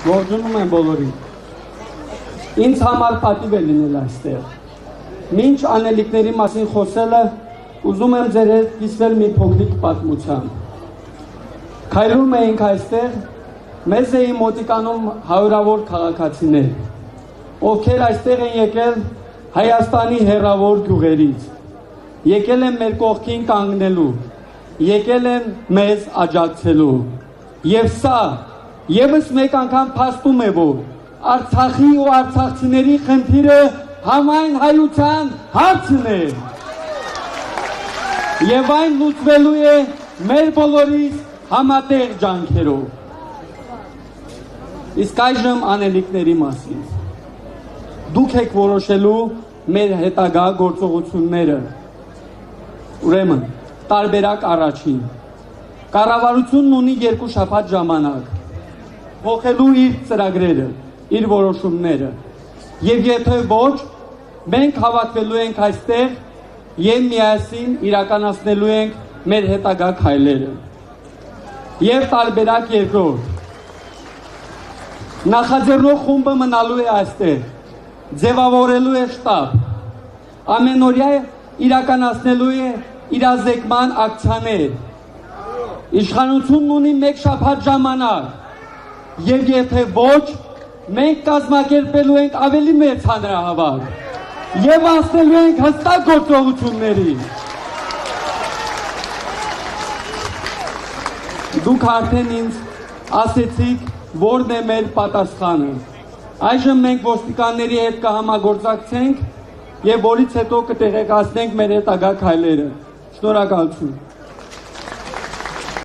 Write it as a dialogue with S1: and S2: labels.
S1: Ողջունում եմ բոլորին։ Ինձ համար պատիվ է լինել այստեղ։ Մինչ անելիքների մասին խոսելը, ուզում եմ ձեր հետ կիսվել մի փոքրիկ պատմությամբ։ Քայլում էինք այստեղ, մեզ էին մոտիկանում հարյուրավոր քաղաքացիներ, ովքեր այստեղ են եկել Հայաստանի հեռավոր գյուղերից, եկել են մեր կողքին կանգնելու, եկել են մեզ աջակցելու։ Եվ սա ևս մեկ անգամ փաստում է, որ Արցախի ու արցախցիների խնդիրը համայն հայության հարցն է։ Եվ այն լուծվելու է մեր բոլորիս համատեղ ջանքերով։ Իսկ այժմ անելիքների մասին։ Դուք եք որոշելու մեր հետագա գործողությունները։ Ուրեմն, տարբերակ առաջին։ Կառավարությունն ունի 2 շաբաթ ժամանակ փոխելու իր ծրագրերը, իր որոշումները։ Եվ եթե ոչ, մենք հավաքվելու ենք այստեղ եւ միասին իրականացնելու ենք մեր հետագա քայլերը։ Եվ տարբերակ երկրորդ։ Նախաձեռնող խումբը մնալու է այստեղ, ձևավորելու է շտաբ, ամենօրյա իրականացնելու է իրազեկման ակցիաներ։ Իշխանությունն ունի 1 շաբաթ ժամանակ եւ եթե ոչ, մենք կազմակերպելու ենք ավելի մեծ հանրահավաք եւ անցնելու ենք հստակ գործողությունների։ Դուք արդեն ինձ ասեցիք, որն է մեր պատասխանը։ Այժմ մենք ոստիկանների հետ կհամագործակցենք եւ որից հետո կտեղեկացնենք մեր հետագա քայլերը։ Շնորհակալություն։